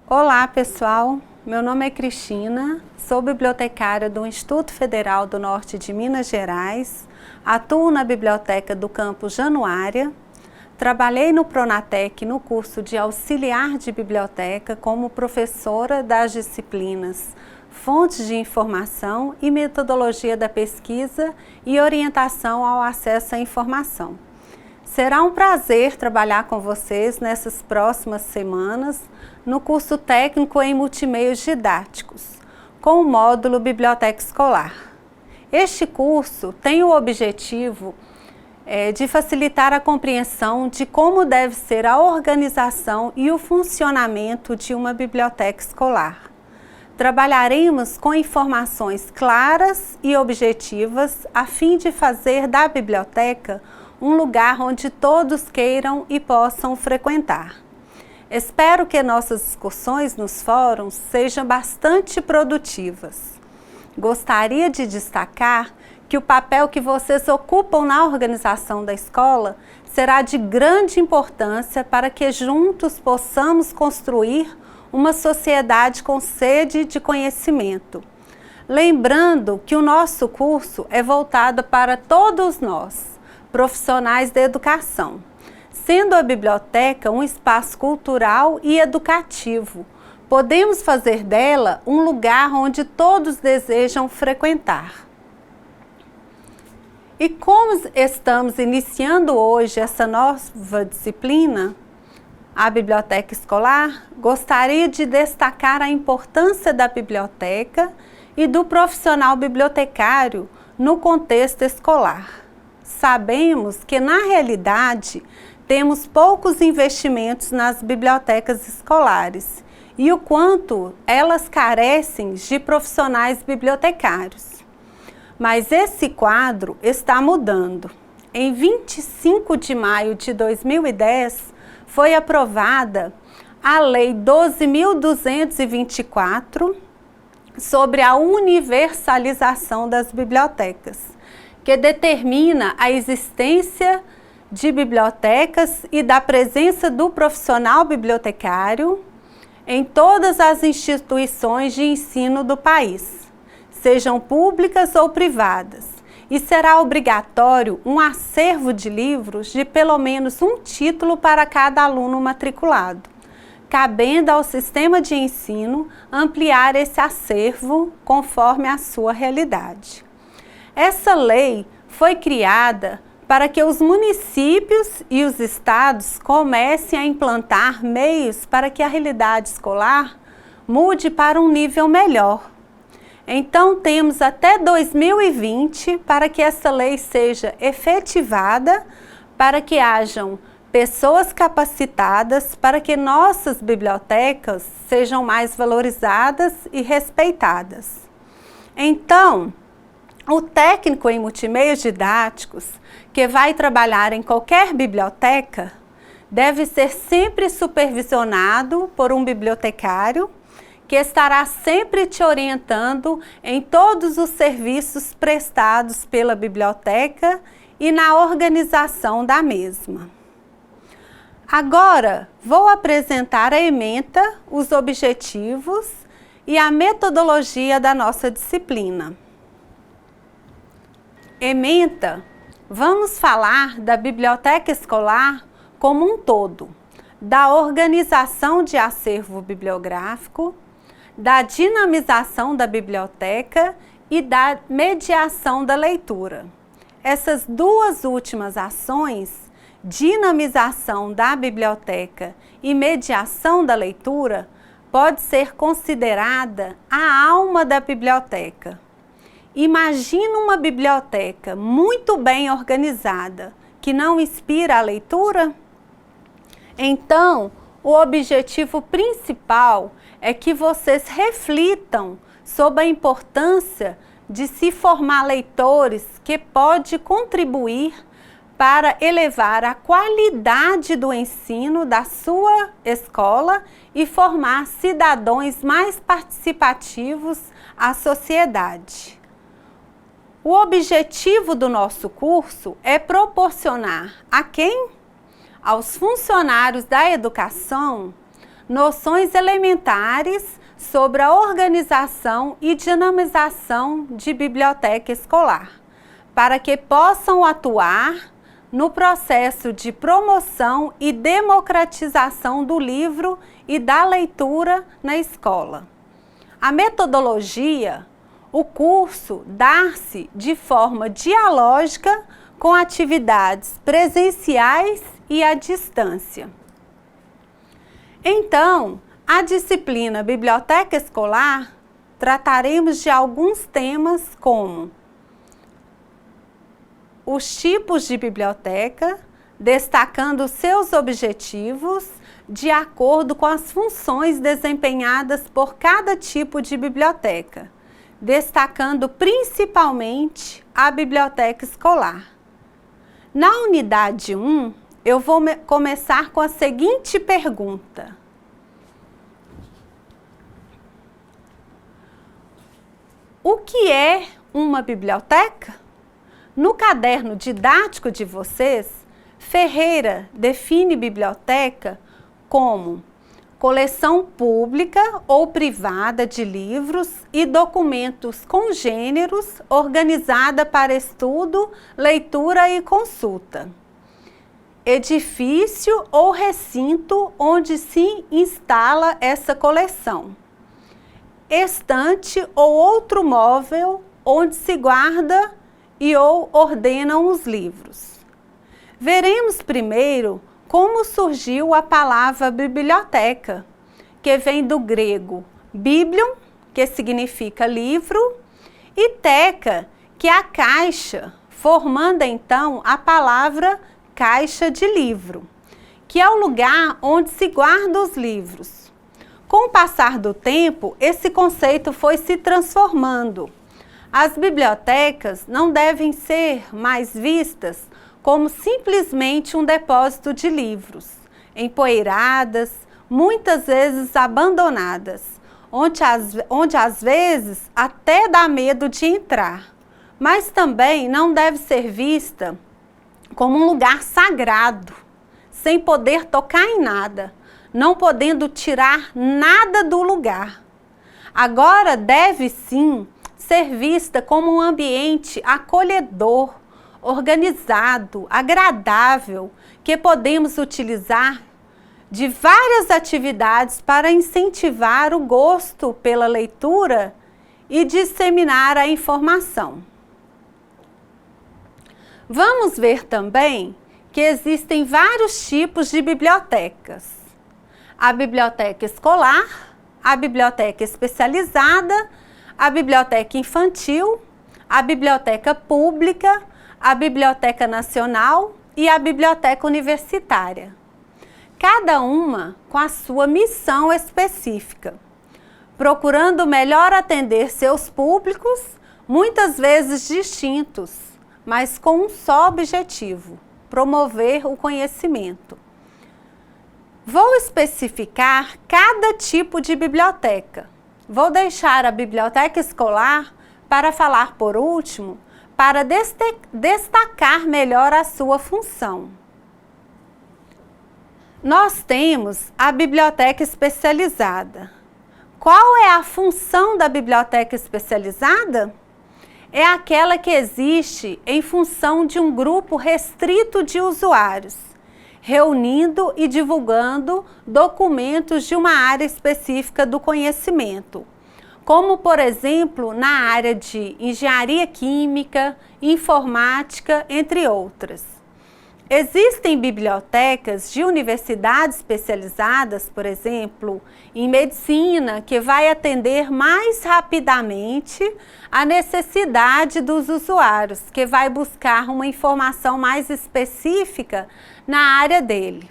Olá pessoal, meu nome é Cristina, sou bibliotecária do Instituto Federal do Norte de Minas Gerais, atuo na biblioteca do campus Januária, trabalhei no Pronatec no curso de auxiliar de biblioteca como professora das disciplinas Fontes de Informação e Metodologia da Pesquisa e Orientação ao Acesso à Informação. Será um prazer trabalhar com vocês nessas próximas semanas no curso técnico em multimeios didáticos, com o módulo Biblioteca Escolar. Este curso tem o objetivo de facilitar a compreensão de como deve ser a organização e o funcionamento de uma biblioteca escolar. Trabalharemos com informações claras e objetivas a fim de fazer da biblioteca um lugar onde todos queiram e possam frequentar. Espero que nossas discussões nos fóruns sejam bastante produtivas. Gostaria de destacar que o papel que vocês ocupam na organização da escola será de grande importância para que juntos possamos construir uma sociedade com sede de conhecimento. Lembrando que o nosso curso é voltado para todos nós, profissionais da educação, sendo a biblioteca um espaço cultural e educativo. Podemos fazer dela um lugar onde todos desejam frequentar. E como estamos iniciando hoje essa nova disciplina, a biblioteca escolar, gostaria de destacar a importância da biblioteca e do profissional bibliotecário no contexto escolar. Sabemos que, na realidade, temos poucos investimentos nas bibliotecas escolares e o quanto elas carecem de profissionais bibliotecários. Mas esse quadro está mudando. Em 25 de maio de 2010, foi aprovada a Lei 12.224 sobre a universalização das bibliotecas, que determina a existência de bibliotecas e da presença do profissional bibliotecário em todas as instituições de ensino do país, sejam públicas ou privadas, e será obrigatório um acervo de livros de pelo menos um título para cada aluno matriculado, cabendo ao sistema de ensino ampliar esse acervo conforme a sua realidade. Essa lei foi criada para que os municípios e os estados comecem a implantar meios para que a realidade escolar mude para um nível melhor. Então, temos até 2020 para que essa lei seja efetivada, para que hajam pessoas capacitadas, para que nossas bibliotecas sejam mais valorizadas e respeitadas. Então, o técnico em multimeios didáticos, que vai trabalhar em qualquer biblioteca, deve ser sempre supervisionado por um bibliotecário, que estará sempre te orientando em todos os serviços prestados pela biblioteca e na organização da mesma. Agora, vou apresentar a ementa, os objetivos e a metodologia da nossa disciplina. Ementa, vamos falar da biblioteca escolar como um todo, da organização de acervo bibliográfico, da dinamização da biblioteca e da mediação da leitura. Essas duas últimas ações, dinamização da biblioteca e mediação da leitura, pode ser considerada a alma da biblioteca. Imagina uma biblioteca muito bem organizada, que não inspira a leitura? Então, o objetivo principal é que vocês reflitam sobre a importância de se formar leitores que pode contribuir para elevar a qualidade do ensino da sua escola e formar cidadãos mais participativos à sociedade. O objetivo do nosso curso é proporcionar a quem? Aos funcionários da educação noções elementares sobre a organização e dinamização de biblioteca escolar, para que possam atuar no processo de promoção e democratização do livro e da leitura na escola. A metodologia, o curso dá-se de forma dialógica com atividades presenciais e à distância. Então, a disciplina Biblioteca Escolar, trataremos de alguns temas como os tipos de biblioteca, destacando seus objetivos de acordo com as funções desempenhadas por cada tipo de biblioteca, destacando principalmente a biblioteca escolar. Na unidade 1, eu vou começar com a seguinte pergunta: o que é uma biblioteca? No caderno didático de vocês, Ferreira define biblioteca como coleção pública ou privada de livros e documentos congêneros organizada para estudo, leitura e consulta. Edifício ou recinto onde se instala essa coleção. Estante ou outro móvel onde se guarda e ou ordenam os livros. Veremos primeiro como surgiu a palavra biblioteca, que vem do grego biblion, que significa livro, e teca, que é a caixa, formando então a palavra caixa de livro, que é o lugar onde se guarda os livros. Com o passar do tempo, esse conceito foi se transformando. As bibliotecas não devem ser mais vistas como simplesmente um depósito de livros, empoeiradas, muitas vezes abandonadas, onde às vezes até dá medo de entrar, mas também não deve ser vista como um lugar sagrado, sem poder tocar em nada, não podendo tirar nada do lugar. Agora deve sim ser vista como um ambiente acolhedor, organizado, agradável, que podemos utilizar de várias atividades para incentivar o gosto pela leitura e disseminar a informação. Vamos ver também que existem vários tipos de bibliotecas. A biblioteca escolar, a biblioteca especializada, a biblioteca infantil, a biblioteca pública, a biblioteca nacional e a biblioteca universitária. Cada uma com a sua missão específica, procurando melhor atender seus públicos, muitas vezes distintos, mas com um só objetivo: promover o conhecimento. Vou especificar cada tipo de biblioteca. Vou deixar a biblioteca escolar para falar por último, para destacar melhor a sua função. Nós temos a biblioteca especializada. Qual é a função da biblioteca especializada? É aquela que existe em função de um grupo restrito de usuários, reunindo e divulgando documentos de uma área específica do conhecimento, como, por exemplo, na área de engenharia química, informática, entre outras. Existem bibliotecas de universidades especializadas, por exemplo, em medicina, que vai atender mais rapidamente a necessidade dos usuários, que vai buscar uma informação mais específica na área dele.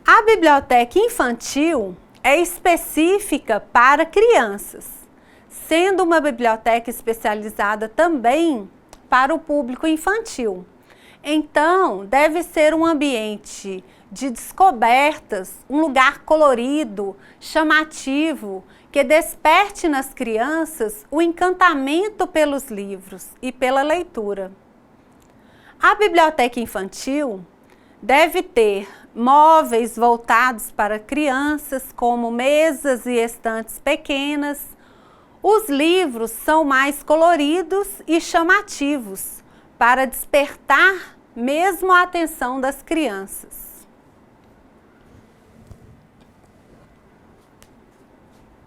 A biblioteca infantil é específica para crianças, sendo uma biblioteca especializada também para o público infantil. Então, deve ser um ambiente de descobertas, um lugar colorido, chamativo, que desperte nas crianças o encantamento pelos livros e pela leitura. A biblioteca infantil Deve ter móveis voltados para crianças, como mesas e estantes pequenas. Os livros são mais coloridos e chamativos, para despertar mesmo a atenção das crianças.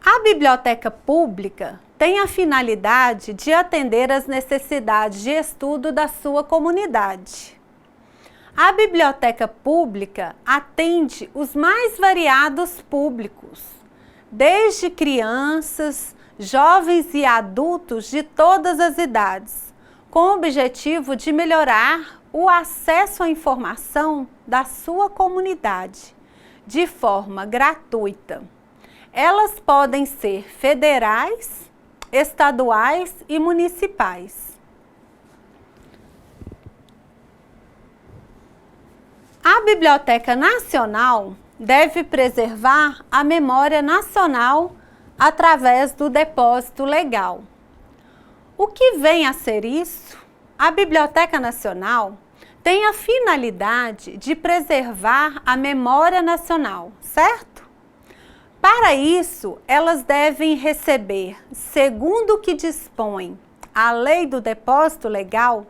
A biblioteca pública tem a finalidade de atender às necessidades de estudo da sua comunidade. A biblioteca pública atende os mais variados públicos, desde crianças, jovens e adultos de todas as idades, com o objetivo de melhorar o acesso à informação da sua comunidade, de forma gratuita. Elas podem ser federais, estaduais e municipais. A Biblioteca Nacional deve preservar a memória nacional através do depósito legal. O que vem a ser isso? A Biblioteca Nacional tem a finalidade de preservar a memória nacional, certo? Para isso, elas devem receber, segundo o que dispõe a Lei do Depósito Legal,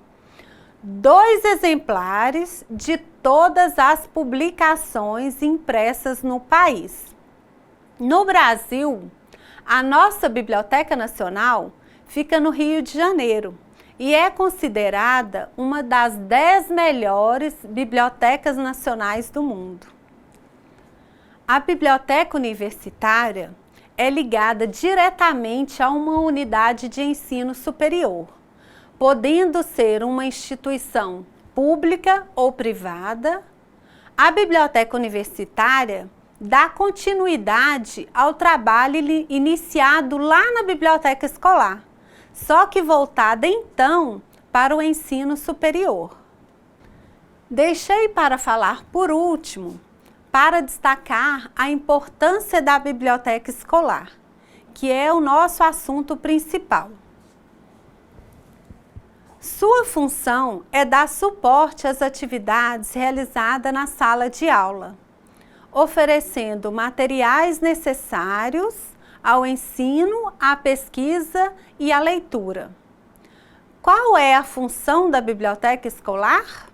2 exemplares de todas as publicações impressas no país. No Brasil, a nossa Biblioteca Nacional fica no Rio de Janeiro e é considerada uma das 10 melhores bibliotecas nacionais do mundo. A biblioteca universitária é ligada diretamente a uma unidade de ensino superior, podendo ser uma instituição pública ou privada. A biblioteca universitária dá continuidade ao trabalho iniciado lá na biblioteca escolar, só que voltada então para o ensino superior. Deixei para falar por último, para destacar a importância da biblioteca escolar, que é o nosso assunto principal. Sua função é dar suporte às atividades realizadas na sala de aula, oferecendo materiais necessários ao ensino, à pesquisa e à leitura. Qual é a função da biblioteca escolar?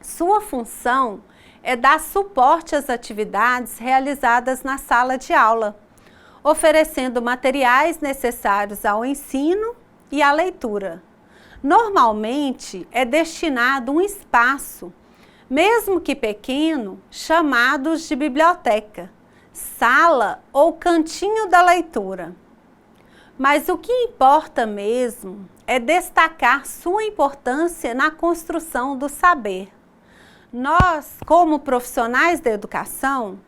Sua função é dar suporte às atividades realizadas na sala de aula, oferecendo materiais necessários ao ensino e à leitura. Normalmente é destinado um espaço, mesmo que pequeno, chamados de biblioteca, sala ou cantinho da leitura. Mas o que importa mesmo é destacar sua importância na construção do saber. Nós, como profissionais da educação,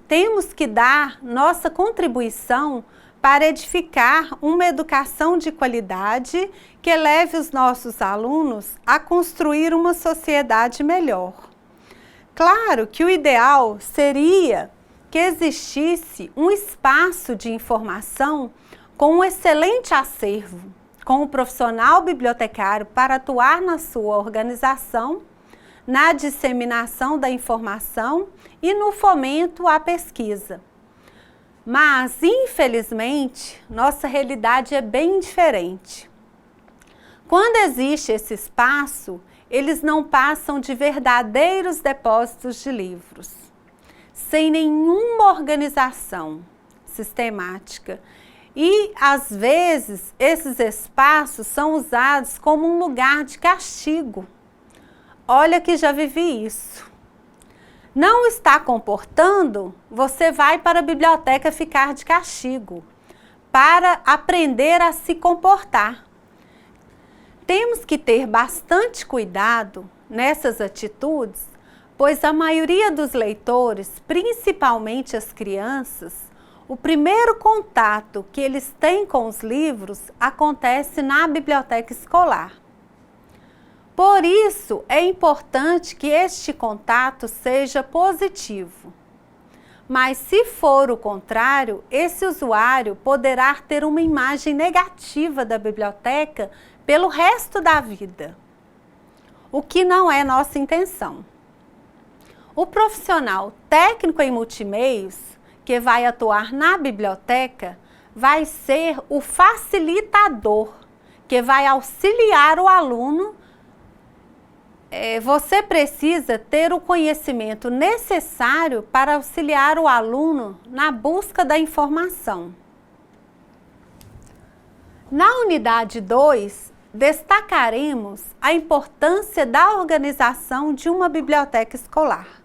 temos que dar nossa contribuição para edificar uma educação de qualidade que leve os nossos alunos a construir uma sociedade melhor. Claro que o ideal seria que existisse um espaço de informação com um excelente acervo, com o profissional bibliotecário para atuar na sua organização, na disseminação da informação e no fomento à pesquisa. Mas, infelizmente, nossa realidade é bem diferente. Quando existe esse espaço, eles não passam de verdadeiros depósitos de livros, sem nenhuma organização sistemática. E, às vezes, esses espaços são usados como um lugar de castigo. Olha que já vivi isso. Não está comportando? Você vai para a biblioteca ficar de castigo, para aprender a se comportar. Temos que ter bastante cuidado nessas atitudes, pois a maioria dos leitores, principalmente as crianças, o primeiro contato que eles têm com os livros acontece na biblioteca escolar. Por isso, é importante que este contato seja positivo. Mas, se for o contrário, esse usuário poderá ter uma imagem negativa da biblioteca pelo resto da vida, o que não é nossa intenção. O profissional técnico em multimeios, que vai atuar na biblioteca, vai ser o facilitador, que vai auxiliar o aluno. Você precisa ter o conhecimento necessário para auxiliar o aluno na busca da informação. Na unidade 2, destacaremos a importância da organização de uma biblioteca escolar,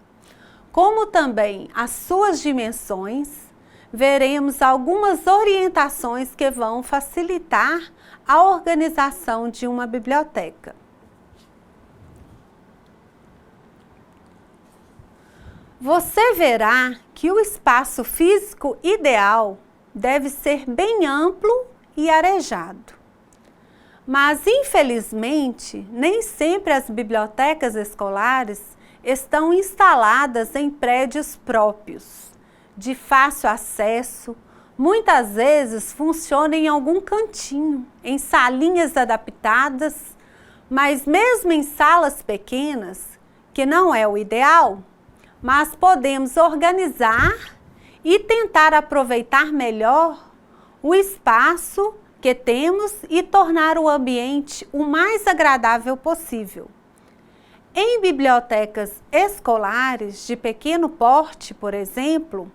como também as suas dimensões. Veremos algumas orientações que vão facilitar a organização de uma biblioteca. Você verá que o espaço físico ideal deve ser bem amplo e arejado. Mas, infelizmente, nem sempre as bibliotecas escolares estão instaladas em prédios próprios, de fácil acesso. Muitas vezes funcionam em algum cantinho, em salinhas adaptadas, mas mesmo em salas pequenas, que não é o ideal, mas podemos organizar e tentar aproveitar melhor o espaço que temos e tornar o ambiente o mais agradável possível. Em bibliotecas escolares de pequeno porte, por exemplo,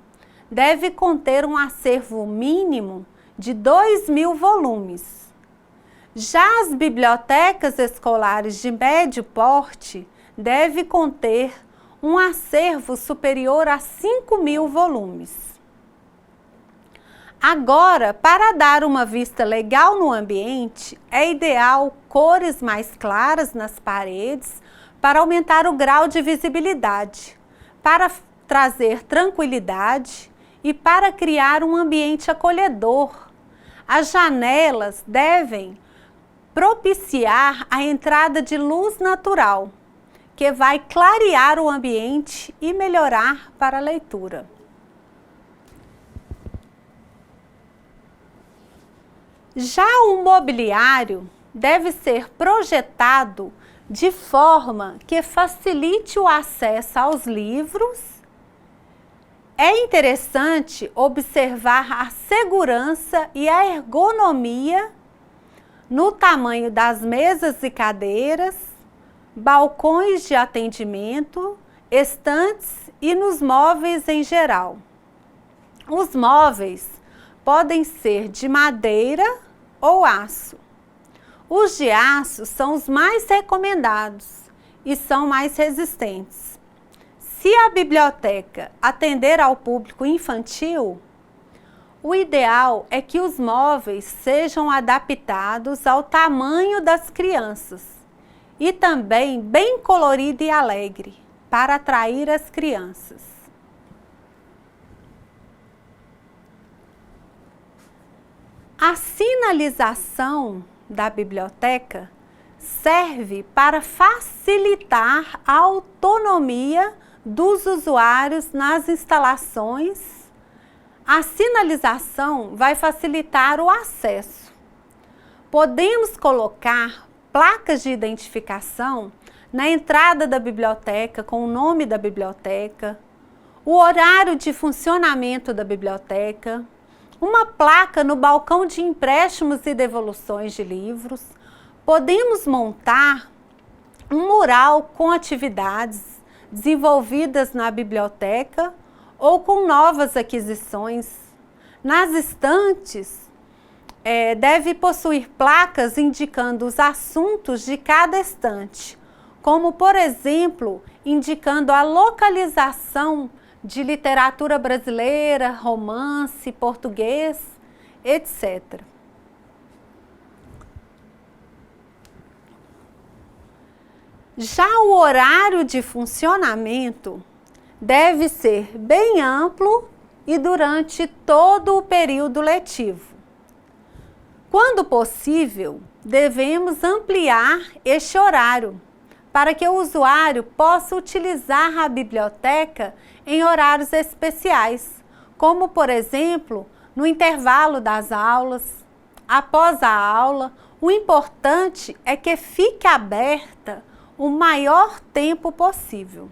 deve conter um acervo mínimo de 2.000 volumes. Já as bibliotecas escolares de médio porte devem conter um acervo superior a 5.000 volumes. Agora, para dar uma vista legal no ambiente, é ideal cores mais claras nas paredes para aumentar o grau de visibilidade, para trazer tranquilidade e para criar um ambiente acolhedor. As janelas devem propiciar a entrada de luz natural, que vai clarear o ambiente e melhorar para a leitura. Já o mobiliário deve ser projetado de forma que facilite o acesso aos livros. É interessante observar a segurança e a ergonomia no tamanho das mesas e cadeiras, balcões de atendimento, estantes e nos móveis em geral. Os móveis podem ser de madeira ou aço. Os de aço são os mais recomendados e são mais resistentes. Se a biblioteca atender ao público infantil, o ideal é que os móveis sejam adaptados ao tamanho das crianças e também bem colorido e alegre, para atrair as crianças. A sinalização da biblioteca serve para facilitar a autonomia dos usuários nas instalações. A sinalização vai facilitar o acesso. Podemos colocar placas de identificação na entrada da biblioteca com o nome da biblioteca, o horário de funcionamento da biblioteca, uma placa no balcão de empréstimos e devoluções de livros. Podemos montar um mural com atividades desenvolvidas na biblioteca ou com novas aquisições. Nas estantes, deve possuir placas indicando os assuntos de cada estante, como, por exemplo, indicando a localização de literatura brasileira, romance, português, etc. Já o horário de funcionamento deve ser bem amplo e durante todo o período letivo. Quando possível, devemos ampliar este horário para que o usuário possa utilizar a biblioteca em horários especiais, como, por exemplo, no intervalo das aulas, após a aula. O importante é que fique aberta o maior tempo possível.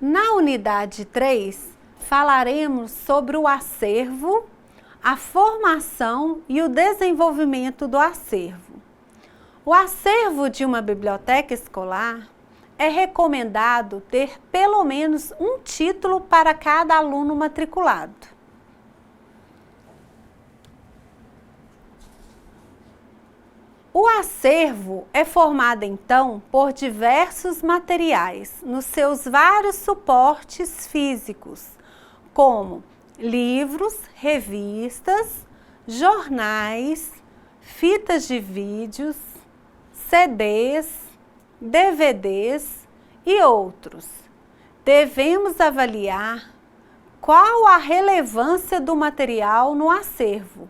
Na unidade 3, falaremos sobre o acervo, a formação e o desenvolvimento do acervo. O acervo de uma biblioteca escolar é recomendado ter pelo menos um título para cada aluno matriculado. O acervo é formado, então, por diversos materiais nos seus vários suportes físicos, como livros, revistas, jornais, fitas de vídeos, CDs, DVDs e outros. Devemos avaliar qual a relevância do material no acervo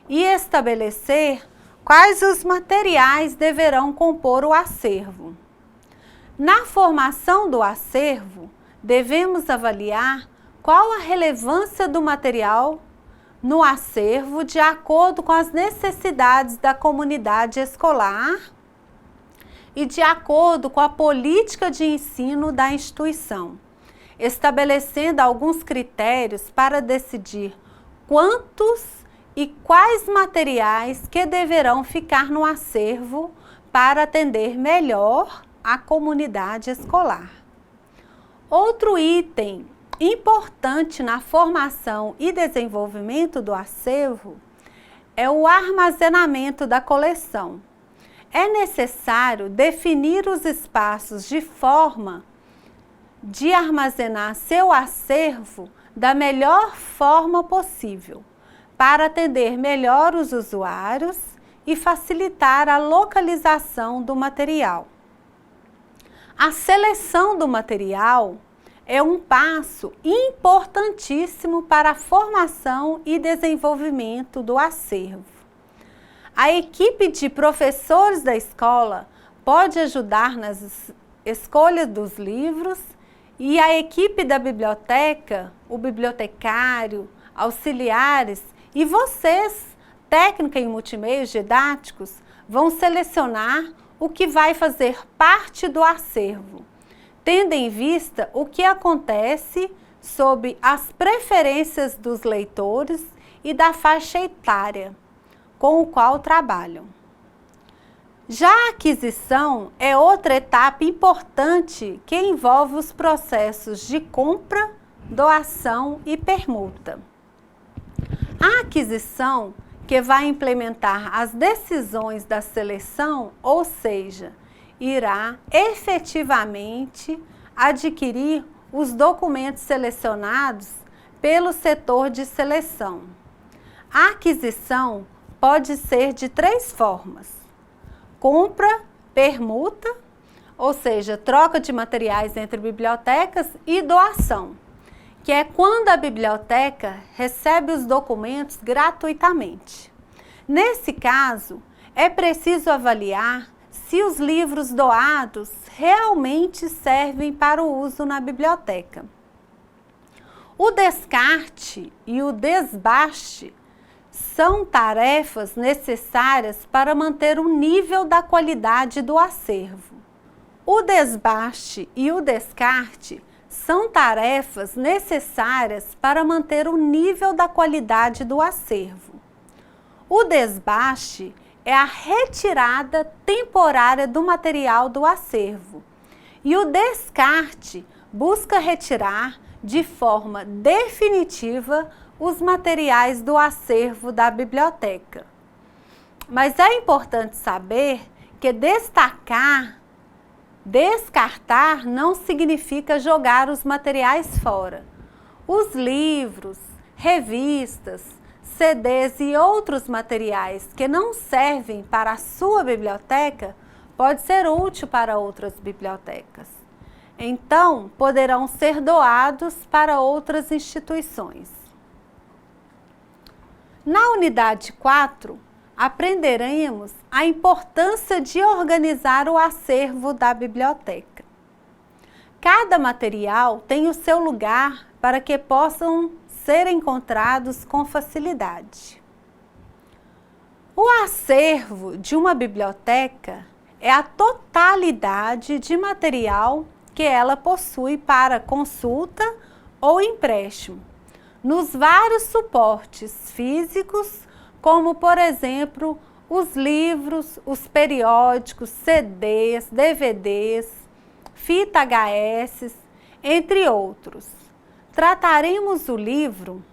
e estabelecer quais os materiais deverão compor o acervo. Na formação do acervo, devemos avaliar qual a relevância do material no acervo de acordo com as necessidades da comunidade escolar e de acordo com a política de ensino da instituição, estabelecendo alguns critérios para decidir quantos e quais materiais que deverão ficar no acervo para atender melhor a comunidade escolar. Outro item importante na formação e desenvolvimento do acervo é o armazenamento da coleção. É necessário definir os espaços de forma de armazenar seu acervo da melhor forma possível, para atender melhor os usuários e facilitar a localização do material. A seleção do material é um passo importantíssimo para a formação e desenvolvimento do acervo. A equipe de professores da escola pode ajudar nas escolhas dos livros e a equipe da biblioteca, o bibliotecário, auxiliares e vocês, técnica em multimeios didáticos, vão selecionar o que vai fazer parte do acervo, tendo em vista o que acontece sob as preferências dos leitores e da faixa etária com o qual trabalham. Já a aquisição é outra etapa importante que envolve os processos de compra, doação e permuta. A aquisição, que vai implementar as decisões da seleção, ou seja, irá efetivamente adquirir os documentos selecionados pelo setor de seleção. A aquisição pode ser de 3 formas: compra, permuta, ou seja, troca de materiais entre bibliotecas, e doação, que é quando a biblioteca recebe os documentos gratuitamente. Nesse caso, é preciso avaliar se os livros doados realmente servem para o uso na biblioteca. O descarte e o desbaste são tarefas necessárias para manter o nível da qualidade do acervo. O desbaste e o descarte são tarefas necessárias para manter o nível da qualidade do acervo. O desbaste é a retirada temporária do material do acervo e o descarte busca retirar de forma definitiva os materiais do acervo da biblioteca. Mas é importante saber que descartar não significa jogar os materiais fora. Os livros, revistas, CDs e outros materiais que não servem para a sua biblioteca pode ser útil para outras bibliotecas. Então, poderão ser doados para outras instituições. Na unidade 4, aprenderemos a importância de organizar o acervo da biblioteca. Cada material tem o seu lugar para que possam ser encontrados com facilidade. O acervo de uma biblioteca é a totalidade de material que ela possui para consulta ou empréstimo, nos vários suportes físicos, como, por exemplo, os livros, os periódicos, CDs, DVDs, fita HS, entre outros. Trataremos o livro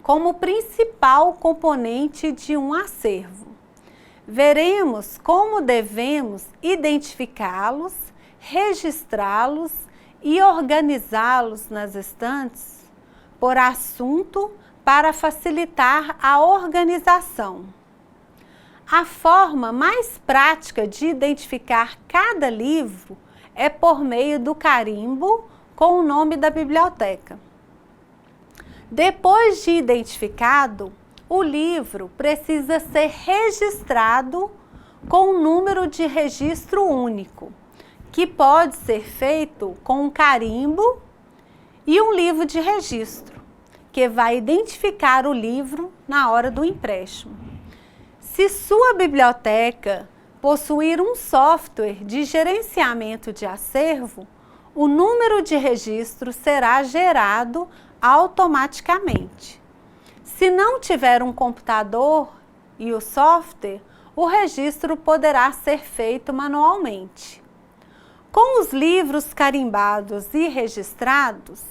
como principal componente de um acervo. Veremos como devemos identificá-los, registrá-los e organizá-los nas estantes por assunto para facilitar a organização. A forma mais prática de identificar cada livro é por meio do carimbo com o nome da biblioteca. Depois de identificado, o livro precisa ser registrado com um número de registro único, que pode ser feito com um carimbo e um livro de registro, que vai identificar o livro na hora do empréstimo. Se sua biblioteca possuir um software de gerenciamento de acervo, o número de registro será gerado automaticamente. Se não tiver um computador e o software, o registro poderá ser feito manualmente. Com os livros carimbados e registrados,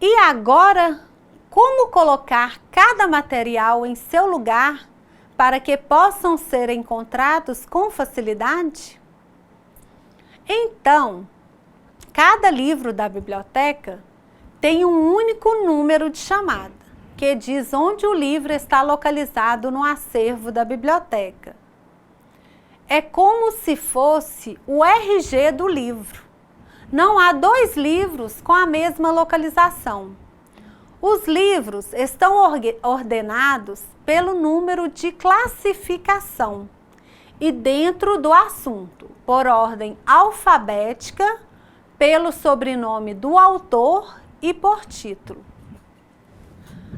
e agora, como colocar cada material em seu lugar para que possam ser encontrados com facilidade? Então, cada livro da biblioteca tem um único número de chamada, que diz onde o livro está localizado no acervo da biblioteca. É como se fosse o RG do livro. Não há dois livros com a mesma localização. Os livros estão ordenados pelo número de classificação e dentro do assunto, por ordem alfabética, pelo sobrenome do autor e por título.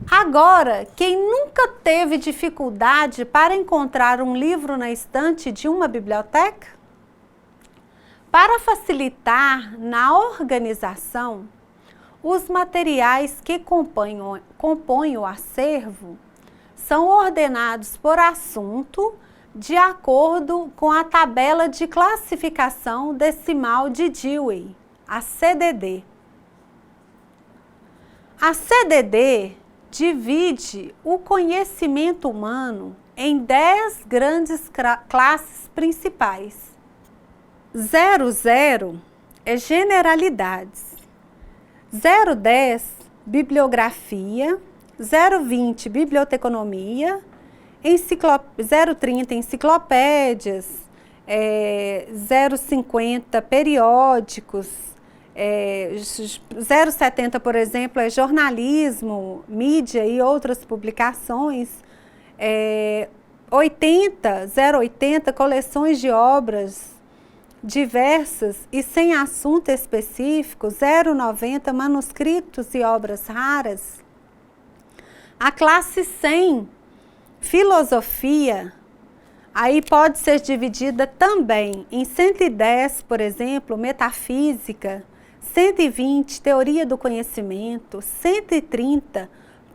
Agora, quem nunca teve dificuldade para encontrar um livro na estante de uma biblioteca? Para facilitar na organização, os materiais que compõem o acervo são ordenados por assunto de acordo com a tabela de classificação decimal de Dewey, a CDD. A CDD divide o conhecimento humano em 10 grandes classes principais. 00 é generalidades, 010 bibliografia, 020 biblioteconomia, 030 enciclopédias, 050 periódicos, 070, por exemplo, é jornalismo, mídia e outras publicações, 080 coleções de obras diversas e sem assunto específico, 090 manuscritos e obras raras. A classe 100, filosofia, aí pode ser dividida também em 110, por exemplo, metafísica, 120, teoria do conhecimento, 130,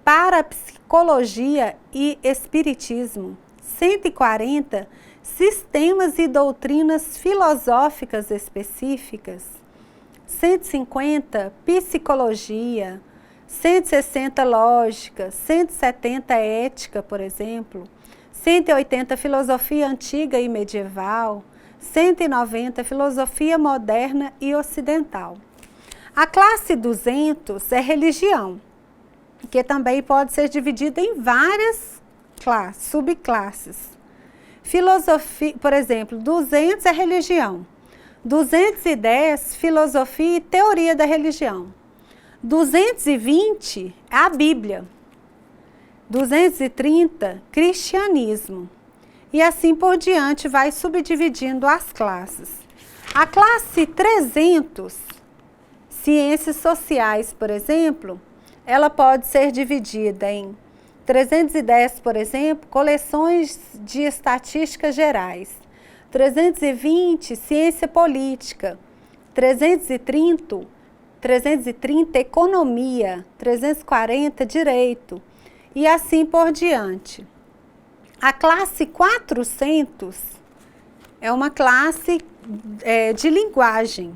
parapsicologia e espiritismo, 140, sistemas e doutrinas filosóficas específicas, 150, psicologia, 160, lógica, 170, ética, por exemplo, 180, filosofia antiga e medieval, 190, filosofia moderna e ocidental. A classe 200 é religião, que também pode ser dividida em várias classes, subclasses. Filosofia, por exemplo, 200 é religião, 210, filosofia e teoria da religião, 220 é a Bíblia, 230, cristianismo, e assim por diante vai subdividindo as classes. A classe 300, ciências sociais, por exemplo, ela pode ser dividida em 310, por exemplo, coleções de estatísticas gerais. 320, ciência política. 330, economia. 340, direito. E assim por diante. A classe 400 é uma classe de linguagem.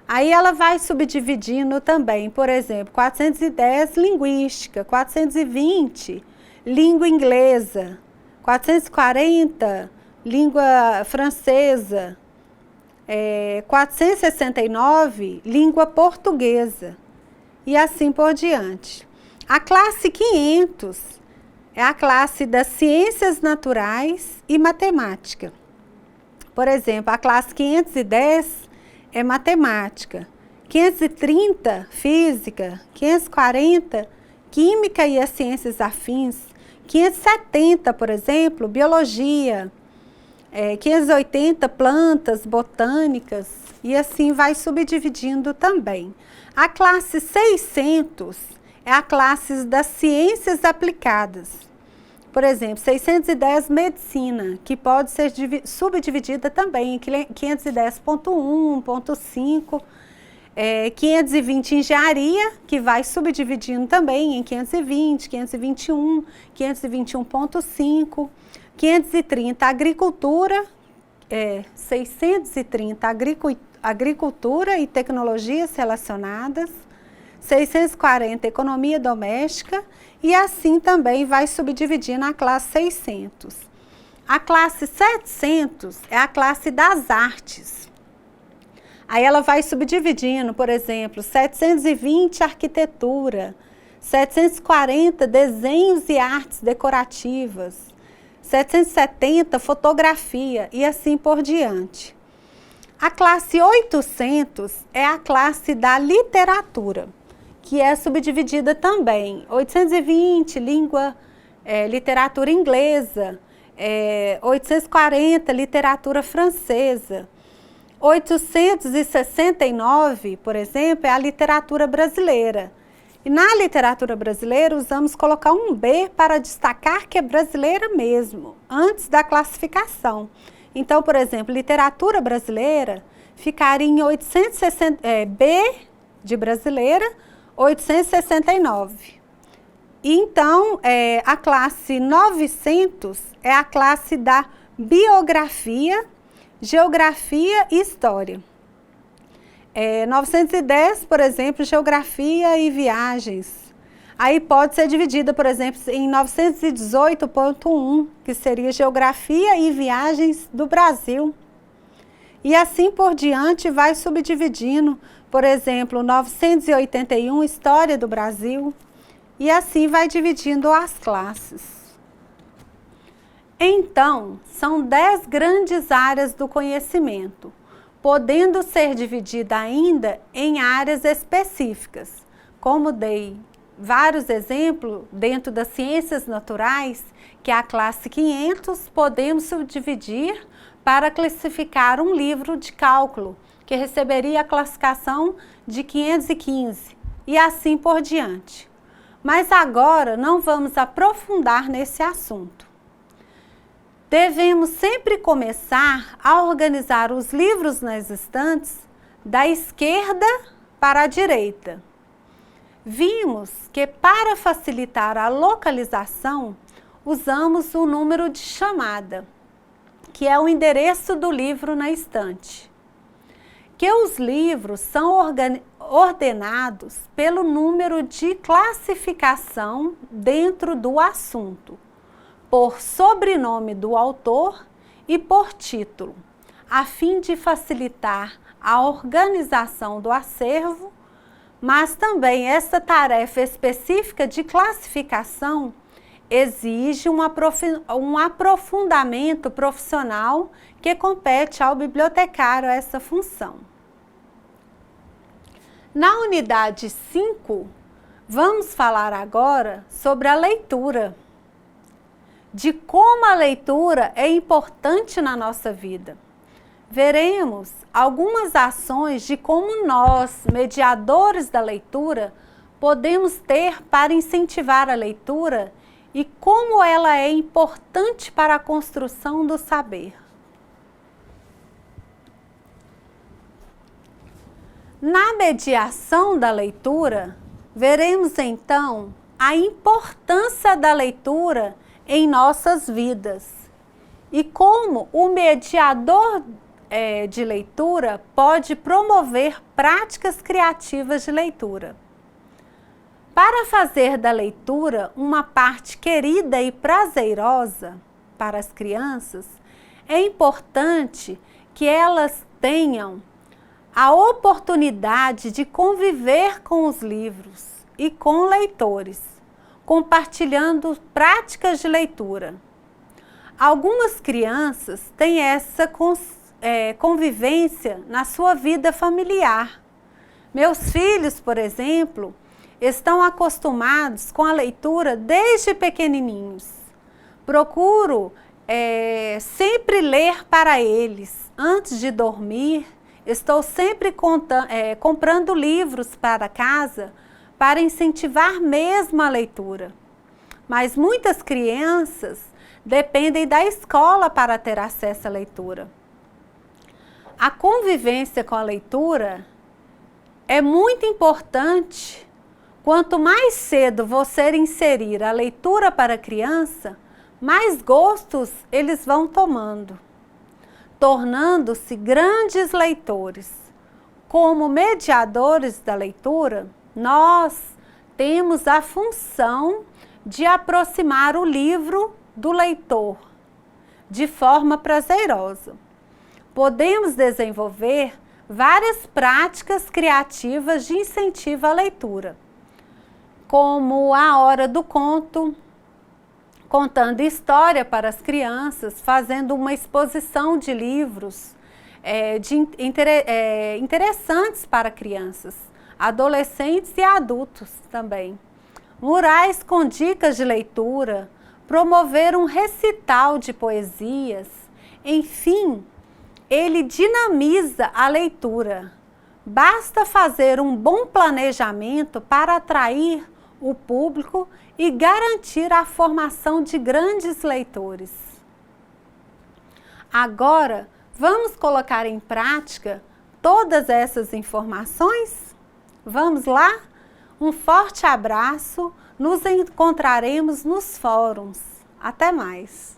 Aí ela vai subdividindo também, por exemplo, 410, linguística, 420, língua inglesa, 440, língua francesa, 469, língua portuguesa, e assim por diante. A classe 500 é a classe das ciências naturais e matemática. Por exemplo, a classe 510 é matemática, 530, física, 540, química e as ciências afins, 570, por exemplo, biologia, 580, plantas, botânicas, e assim vai subdividindo também. A classe 600 é a classe das ciências aplicadas. Por exemplo, 610, medicina, que pode ser subdividida também em 510.1, 5.5, 520, engenharia, que vai subdividindo também em 520, 521, 521.5, 530, agricultura, 630, agricultura e tecnologias relacionadas, 640, economia doméstica, e assim também vai subdividir na classe 600. A classe 700 é a classe das artes. Aí ela vai subdividindo, por exemplo, 720, arquitetura, 740, desenhos e artes decorativas, 770, fotografia, e assim por diante. A classe 800 é a classe da literatura, que é subdividida também. 820, literatura inglesa, 840, literatura francesa. 869, por exemplo, é a literatura brasileira. E na literatura brasileira usamos colocar um B para destacar que é brasileira mesmo, antes da classificação. Então, por exemplo, literatura brasileira ficaria em 860, B de brasileira, 869. Então, a classe 900 é a classe da biografia, geografia e história. 910, por exemplo, geografia e viagens. Aí pode ser dividida, por exemplo, em 918.1, que seria geografia e viagens do Brasil. E assim por diante vai subdividindo, por exemplo, 981, história do Brasil. E assim vai dividindo as classes. Então, são 10 grandes áreas do conhecimento, podendo ser dividida ainda em áreas específicas. Como dei vários exemplos dentro das ciências naturais, que é a classe 500, podemos subdividir para classificar um livro de cálculo, que receberia a classificação de 515, e assim por diante. Mas agora não vamos aprofundar nesse assunto. Devemos sempre começar a organizar os livros nas estantes da esquerda para a direita. Vimos que para facilitar a localização, usamos o número de chamada, que é o endereço do livro na estante. Que os livros são ordenados pelo número de classificação dentro do assunto, por sobrenome do autor e por título, a fim de facilitar a organização do acervo, mas também essa tarefa específica de classificação exige um aprofundamento profissional que compete ao bibliotecário essa função. Na unidade 5, vamos falar agora sobre a leitura, de como a leitura é importante na nossa vida. Veremos algumas ações de como nós, mediadores da leitura, podemos ter para incentivar a leitura e como ela é importante para a construção do saber. Na mediação da leitura, veremos então a importância da leitura em nossas vidas e como o mediador de leitura pode promover práticas criativas de leitura. Para fazer da leitura uma parte querida e prazerosa para as crianças, é importante que elas tenham a oportunidade de conviver com os livros e com leitores, compartilhando práticas de leitura. Algumas crianças têm essa convivência na sua vida familiar. Meus filhos, por exemplo, estão acostumados com a leitura desde pequenininhos. Procuro sempre ler para eles. Antes de dormir, estou sempre comprando livros para casa para incentivar mesmo a leitura. Mas muitas crianças dependem da escola para ter acesso à leitura. A convivência com a leitura é muito importante. Quanto mais cedo você inserir a leitura para a criança, mais gostos eles vão tomando, tornando-se grandes leitores. Como mediadores da leitura, nós temos a função de aproximar o livro do leitor de forma prazerosa. Podemos desenvolver várias práticas criativas de incentivo à leitura, como a hora do conto, contando história para as crianças, fazendo uma exposição de livros interessantes para crianças, adolescentes e adultos também. Murais com dicas de leitura, promover um recital de poesias, enfim, ele dinamiza a leitura. Basta fazer um bom planejamento para atrair o público e garantir a formação de grandes leitores. Agora, vamos colocar em prática todas essas informações? Vamos lá? Um forte abraço, nos encontraremos nos fóruns. Até mais!